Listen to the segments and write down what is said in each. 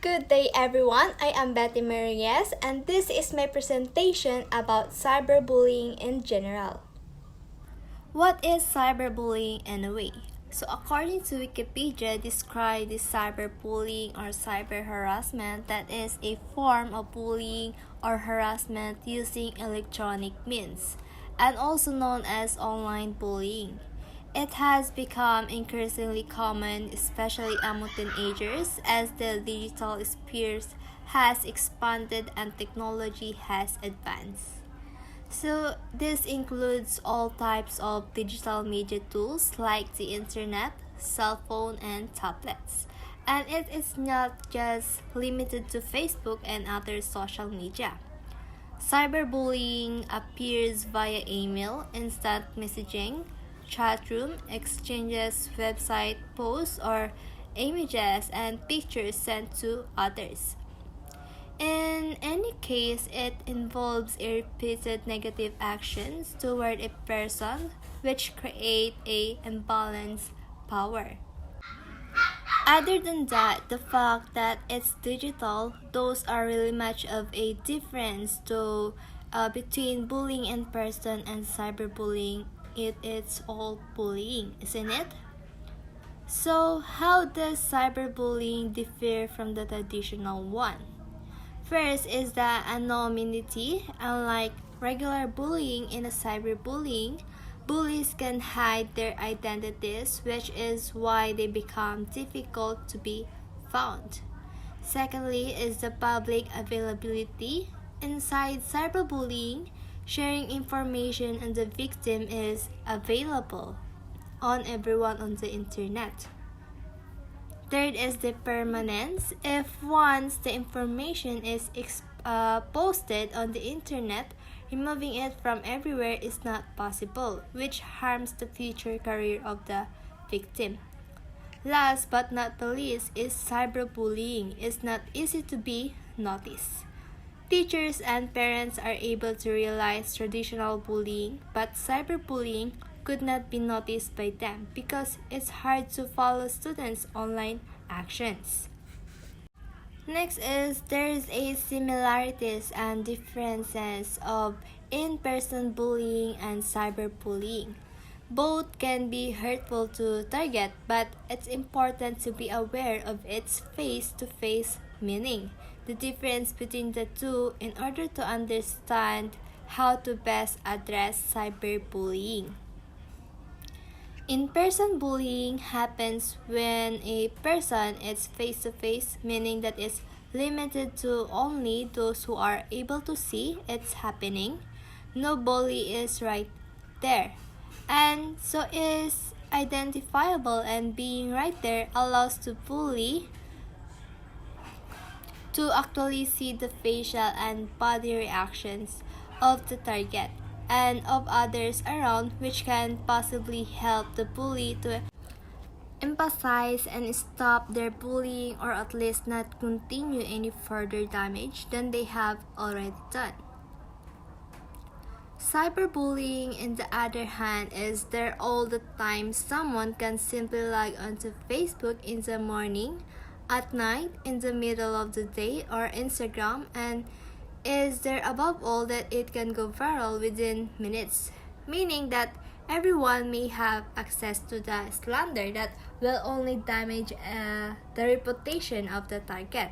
Good day everyone, I am Betty Marias and this is my presentation about cyberbullying in general. What is cyberbullying anyway? So according to Wikipedia, describe the cyberbullying or cyber harassment that is a form of bullying or harassment using electronic means, and also known as online bullying. It has become increasingly common, especially among teenagers, as the digital sphere has expanded and technology has advanced. So, this includes all types of digital media tools like the internet, cell phone, and tablets. And it is not just limited to Facebook and other social media. Cyberbullying appears via email, instant messaging, chat room exchanges, website posts, or images and pictures sent to others. In any case, it involves repeated negative actions toward a person which create a imbalanced power. Other than that, the fact that it's digital, those are really much of a difference between bullying in person and cyberbullying. It's all bullying, isn't it? So, how does cyberbullying differ from the traditional one? First is the anonymity. Unlike regular bullying in a cyberbullying, bullies can hide their identities, which is why they become difficult to be found. Secondly is the public availability. Inside cyberbullying, sharing information on the victim is available on everyone on the internet. Third is the permanence. If once the information is posted on the internet, removing it from everywhere is not possible, which harms the future career of the victim. Last but not the least is cyberbullying. It's not easy to be noticed. Teachers and parents are able to realize traditional bullying, but cyberbullying could not be noticed by them because it's hard to follow students' online actions. Next is there is a similarities and differences of in-person bullying and cyberbullying. Both can be hurtful to target, but it's important to be aware of its face-to-face meaning, the difference between the two in order to understand how to best address cyberbullying. In-person bullying happens when a person is face-to-face, meaning that it's limited to only those who are able to see it's happening. No bully is right there. And so is identifiable, and being right there allows the bully to actually see the facial and body reactions of the target and of others around, which can possibly help the bully to emphasize and stop their bullying, or at least not continue any further damage than they have already done. Cyberbullying, in the other hand, is there all the time. Someone can simply log onto Facebook in the morning, at night, in the middle of the day, or Instagram, and is there above all that it can go viral within minutes, meaning that everyone may have access to the slander that will only damage the reputation of the target.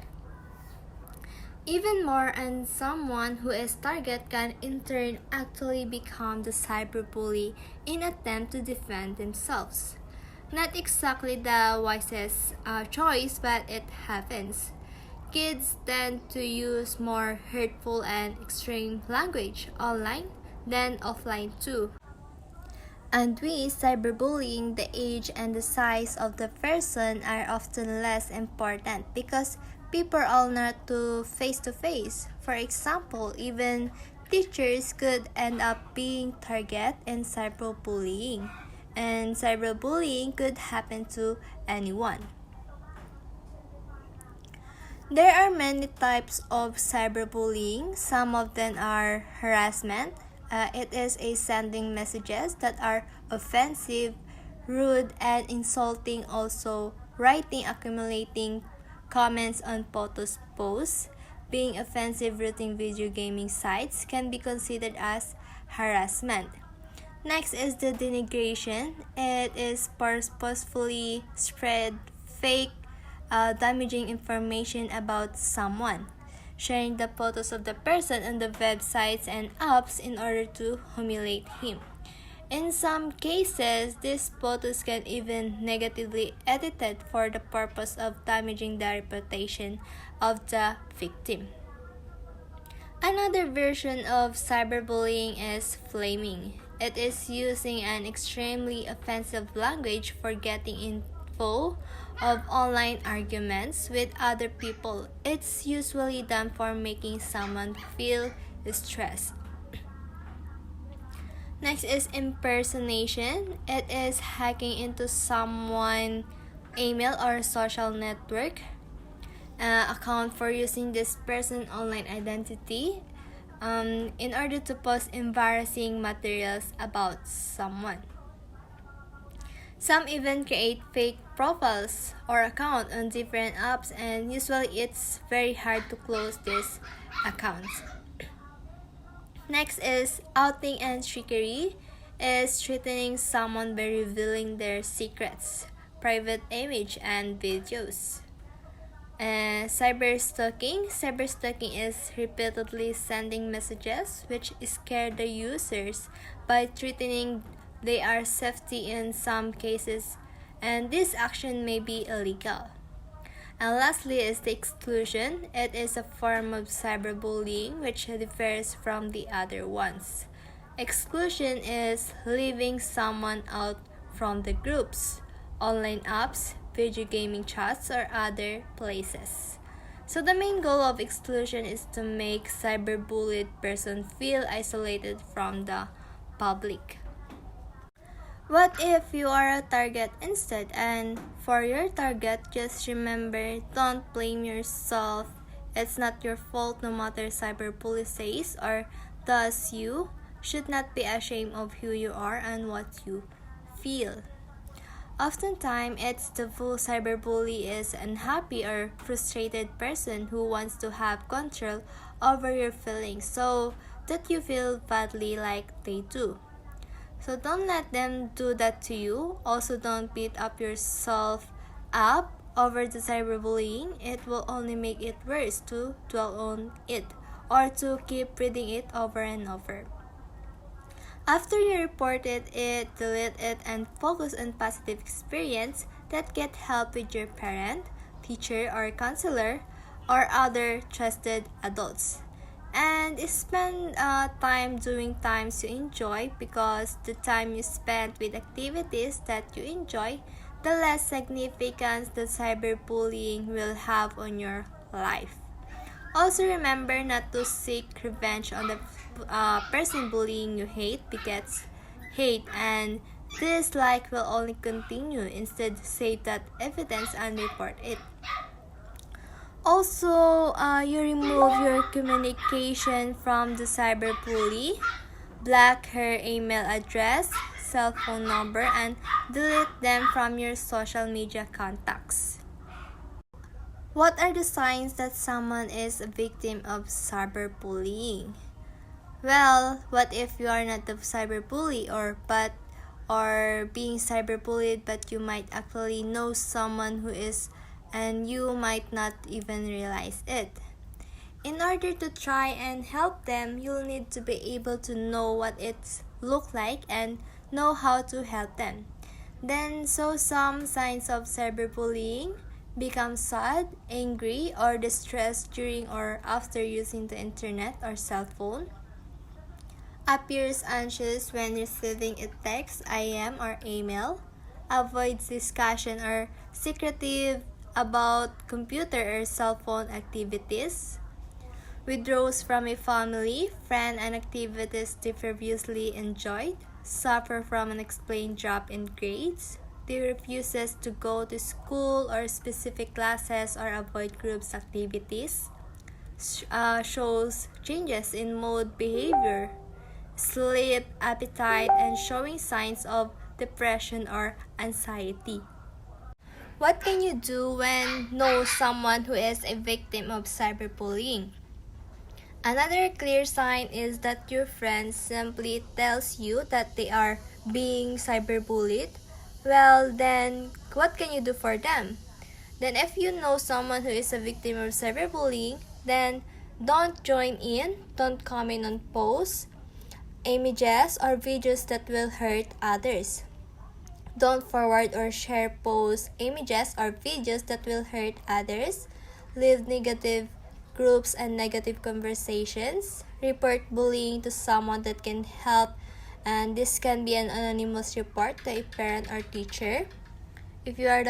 Even more, and someone who is target can in turn actually become the cyberbully in attempt to defend themselves. Not exactly the wisest choice, but it happens. Kids tend to use more hurtful and extreme language online than offline too. And with cyberbullying, the age and the size of the person are often less important because people are not to face. For example, even teachers could end up being target in cyberbullying, and cyberbullying could happen to anyone. There are many types of cyberbullying. Some of them are harassment. It is a sending messages that are offensive, rude, and insulting. Also, writing, accumulating comments on photos posts, being offensive routing video gaming sites can be considered as harassment. Next is the denigration. It is purposefully spread fake, damaging information about someone, sharing the photos of the person on the websites and apps in order to humiliate him. In some cases, these photos can even negatively edited for the purpose of damaging the reputation of the victim. Another version of cyberbullying is flaming. It is using an extremely offensive language for getting info of online arguments with other people. It's usually done for making someone feel stressed. Next is impersonation. It is hacking into someone's email or social network account for using this person's online identity in order to post embarrassing materials about someone. Some even create fake profiles or accounts on different apps, and usually it's very hard to close these accounts. Next is outing and trickery. Is threatening someone by revealing their secrets, private image, and videos. Cyberstalking. Cyberstalking is repeatedly sending messages which scare the users by threatening their safety in some cases, and this action may be illegal. And lastly is the exclusion. It is a form of cyberbullying which differs from the other ones. Exclusion is leaving someone out from the groups, online apps, video gaming chats, or other places. So the main goal of exclusion is to make cyberbullied person feel isolated from the public. What if you are a target instead? And for your target, just remember, don't blame yourself. It's not your fault no matter cyberbully says or does. You should not be ashamed of who you are and what you feel. Oftentimes, it's the full cyberbully is unhappy or frustrated person who wants to have control over your feelings so that you feel badly like they do. So don't let them do that to you. Also, don't beat up yourself up over the cyberbullying. It will only make it worse to dwell on it or to keep reading it over and over. After you reported it, delete it, and focus on positive experience that get help with your parent, teacher, or counselor, or other trusted adults. And spend time doing things you enjoy, because the time you spend with activities that you enjoy, the less significance the cyberbullying will have on your life. Also remember not to seek revenge on the person bullying you hate, because hate and dislike will only continue. Instead, save that evidence and report it. Also, you remove your communication from the cyberbully, block her email address, cell phone number, and delete them from your social media contacts. What are the signs that someone is a victim of cyberbullying? Well, what if you are not the cyberbully or being cyberbullied, but you might actually know someone who is, and you might not even realize it? In order to try and help them, you'll need to be able to know what it looks like and know how to help them. Then, so some signs of cyberbullying: become sad, angry, or distressed during or after using the internet or cell phone. Appears anxious when receiving a text, IM, or email. Avoids discussion or secretive about computer or cell phone activities. Withdraws from a family, friend, and activities they previously enjoyed. Suffer from an unexplained drop in grades. They refuses to go to school or specific classes or avoid groups activities. Shows changes in mood, behavior, sleep, appetite, and showing signs of depression or anxiety. What can you do when know someone who is a victim of cyberbullying? Another clear sign is that your friend simply tells you that they are being cyberbullied. Well, then what can you do for them? Then if you know someone who is a victim of cyberbullying, then don't join in, don't comment on posts, images, or videos that will hurt others. Don't forward or share posts, images, or videos that will hurt others. Leave negative groups and negative conversations. Report bullying to someone that can help, and this can be an anonymous report to a parent or teacher. If you are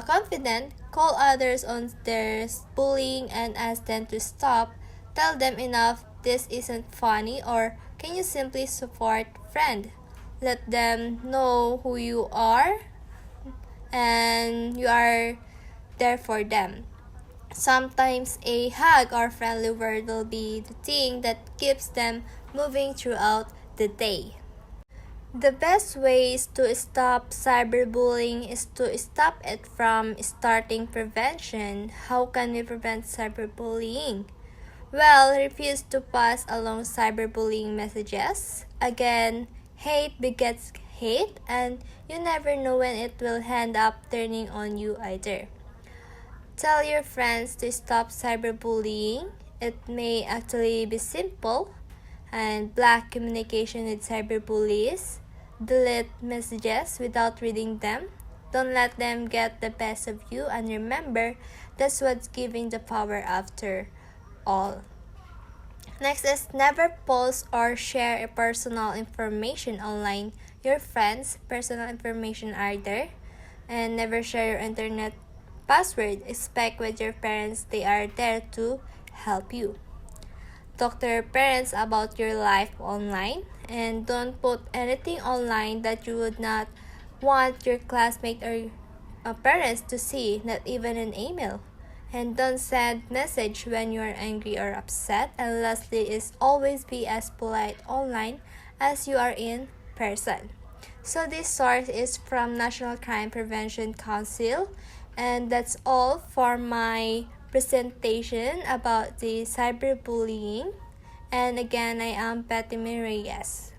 confident, call others on their bullying and ask them to stop. Tell them enough, this isn't funny, or can you simply support friend? Let them know who you are and you are there for them. Sometimes a hug or friendly word will be the thing that keeps them moving throughout the day. The best ways to stop cyberbullying is to stop it from starting prevention. How can we prevent cyberbullying? Well, refuse to pass along cyberbullying messages. Again, hate begets hate, and you never know when it will end up turning on you either. Tell your friends to stop cyberbullying. It may actually be simple, and block communication with cyberbullies. Delete messages without reading them. Don't let them get the best of you, and remember, that's what's giving the power after all. Next is never post or share personal information online. Your friends' personal information either. And never share your internet password. Expect with your parents, they are there to help you. Talk to your parents about your life online, and don't put anything online that you would not want your classmate or parents to see, not even an email. And don't send message when you are angry or upset. And lastly is always be as polite online as you are in person. So this source is from National Crime Prevention Council, and that's all for my presentation about the cyberbullying. And again, I am Petty Reyes.